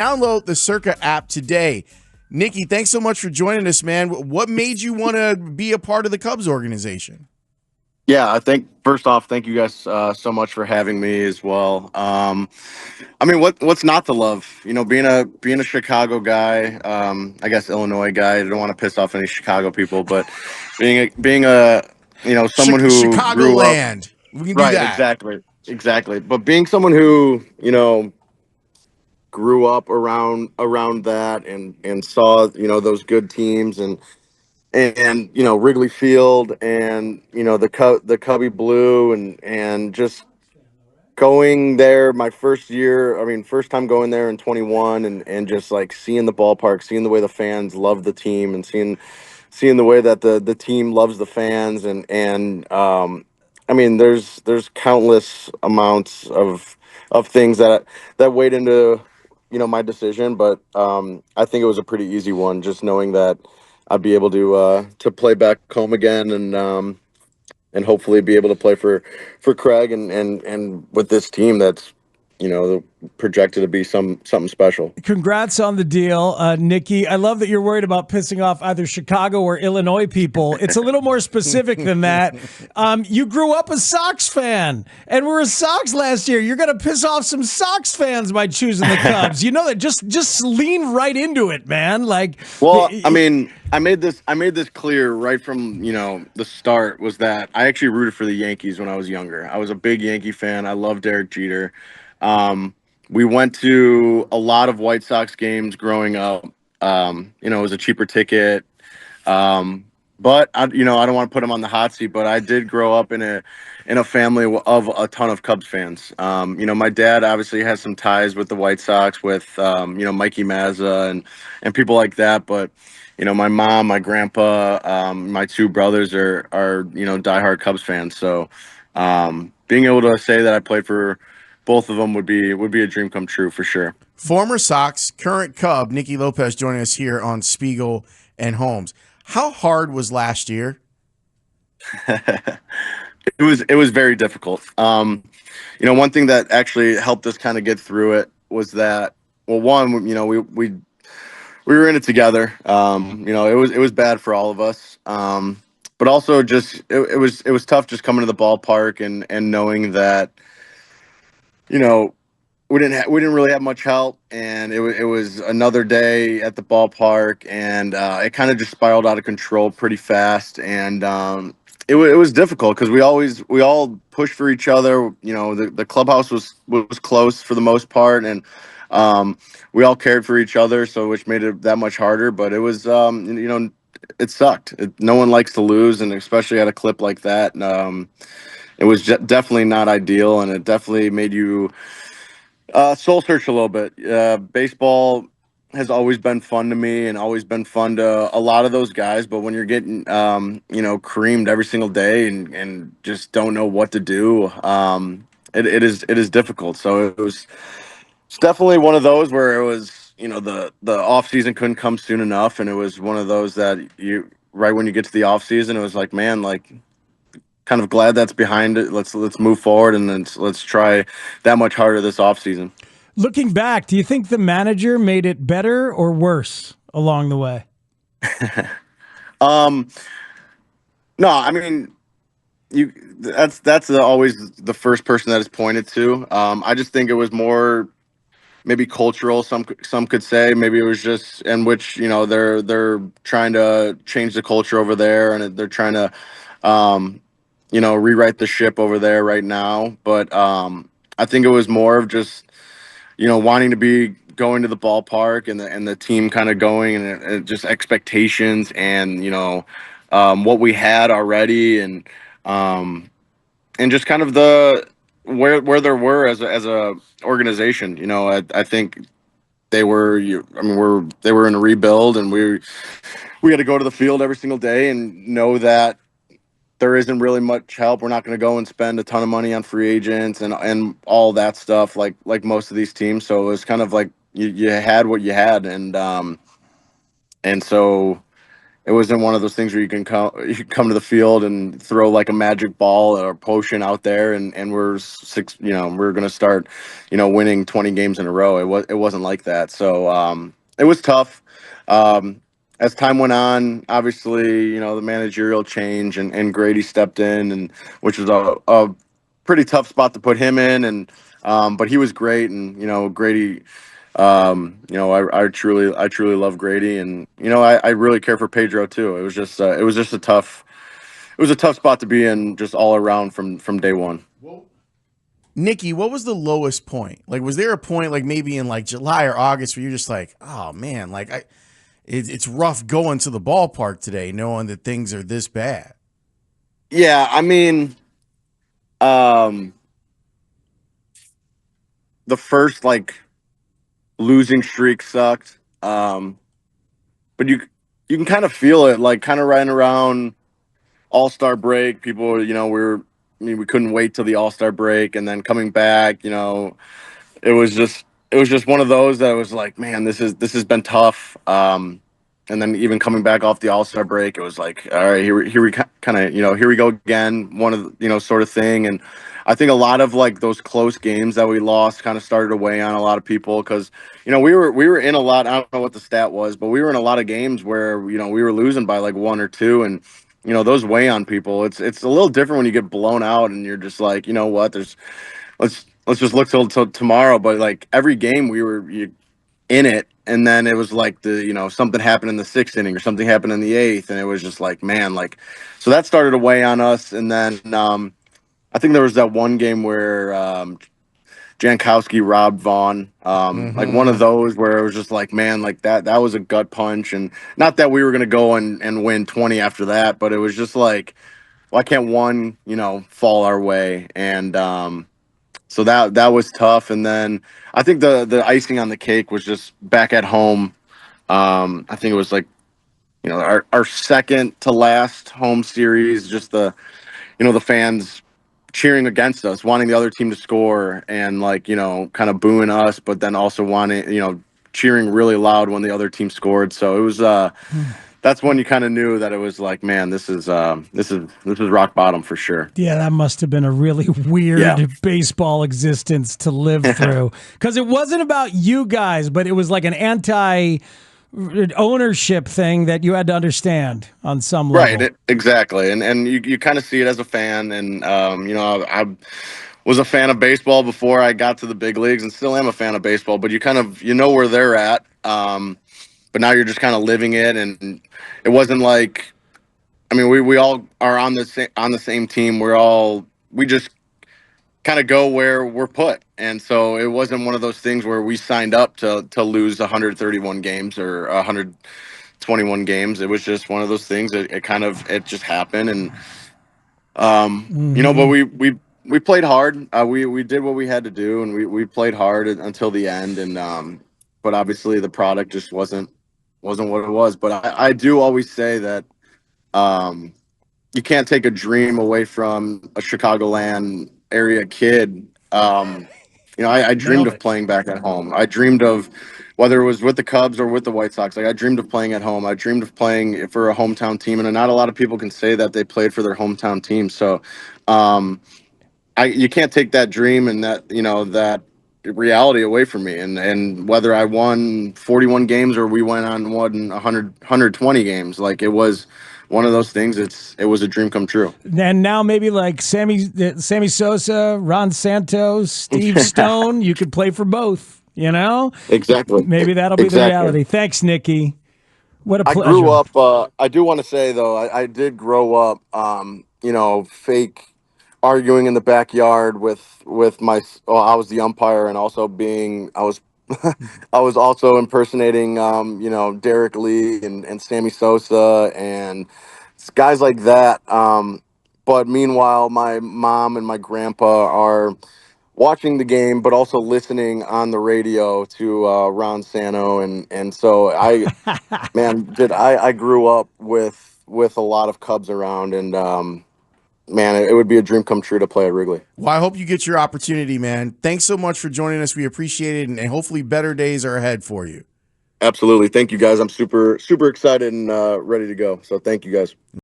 Download the Circa app today. Nicky, thanks so much for joining us, man. What made you want to be a part of the Cubs organization? Yeah, I think first off, thank you guys so much for having me as well. I mean, what's not to love? You know, being a Chicago guy, I guess Illinois guy. I don't want to piss off any Chicago people, but being a someone who grew up Chicagoland. We can do right, that. exactly. But being someone who grew up around that and saw those good teams and Wrigley Field and the Cubby Blue and just going there my first year. I mean, first time going there in 21 and just like seeing the ballpark, seeing the way the fans love the team and seeing the way that the team loves the fans and I mean, there's countless amounts of things that weighed into my decision, but I think it was a pretty easy one, just knowing that I'd be able to play back home again and hopefully be able to play for Craig and with this team that's projected to be something special. Congrats on the deal, Nicky. I love that you're worried about pissing off either Chicago or Illinois people. It's a little more specific than that. You grew up a Sox fan, and we're a Sox last year. You're going to piss off some Sox fans by choosing the Cubs. You know that. Just lean right into it, man. Well, I mean, I made this clear right from the start, was that I actually rooted for the Yankees when I was younger. I was a big Yankee fan. I love Derek Jeter. We went to a lot of White Sox games growing up. It was a cheaper ticket. But I don't want to put him on the hot seat, but I did grow up in a family of a ton of Cubs fans. My dad obviously has some ties with the White Sox, with Mikey Mazza and people like that. But my mom, my grandpa, my two brothers are diehard Cubs fans. So being able to say that I played for both of them would be a dream come true for sure. Former Sox, current Cub, Nicky Lopez joining us here on Spiegel and Holmes. How hard was last year? It was very difficult. One thing that actually helped us kind of get through it was that, well, one, we were in it together. It was bad for all of us. But also just it was tough just coming to the ballpark and knowing that we didn't really have much help, and it was another day at the ballpark, and it kind of just spiraled out of control pretty fast, and it was difficult because we all pushed for each other. The clubhouse was close for the most part, and we all cared for each other, so which made it that much harder. But it was it sucked. No one likes to lose, and especially at a clip like that. It was definitely not ideal, and it definitely made you soul search a little bit. Baseball has always been fun to me and always been fun to a lot of those guys. But when you're getting, creamed every single day and just don't know what to do, it is difficult. So it's definitely one of those where it was, the off season couldn't come soon enough. And it was one of those that right when you get to the off season, it was like, man, like, kind of glad that's behind it. Let's move forward and let's try that much harder this offseason. Looking back, do you think the manager made it better or worse along the way? No, I mean, that's always the first person that is pointed to. I just think it was more maybe cultural. Some could say maybe it was just in which they're trying to change the culture over there, and they're trying to rewrite the ship over there right now. But I think it was more of just, wanting to be going to the ballpark and the team kind of going and just expectations and, what we had already and just kind of where there were as a organization. I think they were, they were in a rebuild, and we had to go to the field every single day and know that there isn't really much help. We're not going to go and spend a ton of money on free agents and all that stuff like most of these teams. So it was kind of like you had what you had, and so it wasn't one of those things where you can come to the field and throw like a magic ball or potion out there, and we're six, we're gonna start, winning 20 games in a row. It wasn't like that. So it was tough. As time went on, obviously, the managerial change, and Grady stepped in, and which was a pretty tough spot to put him in, and but he was great, and Grady. I truly love Grady, and I really care for Pedro too. It was just a tough spot to be in, just all around from day one. Nicky, what was the lowest point? Like, was there a point, like maybe in like July or August, where you're just like, oh man, like it's rough going to the ballpark today, knowing that things are this bad. Yeah, I mean, the first like losing streak sucked, but you can kind of feel it, like kind of right around All-Star break. People, we couldn't wait till the All-Star break, and then coming back, it was just one of those that was like, man, this has been tough. And then even coming back off the All-Star break, it was like, all right, here we kind of, here we go again, one of the, sort of thing. And I think a lot of like those close games that we lost kind of started to weigh on a lot of people, because we were in a lot. I don't know what the stat was, but we were in a lot of games where we were losing by like one or two, and those weigh on people. It's a little different when you get blown out and you're just like, what, let's just look till tomorrow. But like every game we were in it, and then it was like something happened in the sixth inning or something happened in the eighth, and it was just like, man, like, so that started to weigh on us. And then I think there was that one game where Jankowski robbed Vaughn, like one of those where it was just like, man, like that was a gut punch. And not that we were going to go and win 20 after that, but it was just like, why can't one, fall our way? And so that was tough. And then I think the icing on the cake was just back at home. I think it was like, our second to last home series, just the fans cheering against us, wanting the other team to score, and like, kind of booing us, but then also wanting, cheering really loud when the other team scored. So it was, that's when you kind of knew that it was like, man, this is rock bottom for sure. Yeah, that must have been a really weird baseball existence to live through, because it wasn't about you guys, but it was like an ownership thing that you had to understand on some level. Right, exactly. And you kind of see it as a fan. And, I was a fan of baseball before I got to the big leagues, and still am a fan of baseball, but you kind of, where they're at. But now you're just kind of living it. And it wasn't like, I mean, we all are on the same team. We just kind of go where we're put. And so it wasn't one of those things where we signed up to lose 131 games or 121 games. It was just one of those things that it just happened. And, but we played hard. We did what we had to do, and we played hard until the end. And, but obviously the product just wasn't what it was. But I do always say that, you can't take a dream away from a Chicagoland area kid. I dreamed of playing back at home. I dreamed of, whether it was with the Cubs or with the White Sox, like I dreamed of playing at home. I dreamed of playing for a hometown team, and not a lot of people can say that they played for their hometown team. So, you can't take that dream and that reality away from me. And whether I won 41 games or we won 120 games, like it was one of those things. It was a dream come true. And now maybe like Sammy Sosa, Ron Santos, Steve Stone, you could play for both, Exactly. Maybe that'll be the reality. Thanks, Nicky. What a pleasure. I grew up, I do want to say though, I did grow up, fake arguing in the backyard with my, I was the umpire, and also I was I was also impersonating, Derek Lee and Sammy Sosa and guys like that. But meanwhile, my mom and my grandpa are watching the game, but also listening on the radio to Ron Santo, and so I grew up with a lot of Cubs around, and man, it would be a dream come true to play at Wrigley. Well, I hope you get your opportunity, man. Thanks so much for joining us. We appreciate it, and hopefully better days are ahead for you. Absolutely. Thank you, guys. I'm super excited and ready to go. So thank you, guys.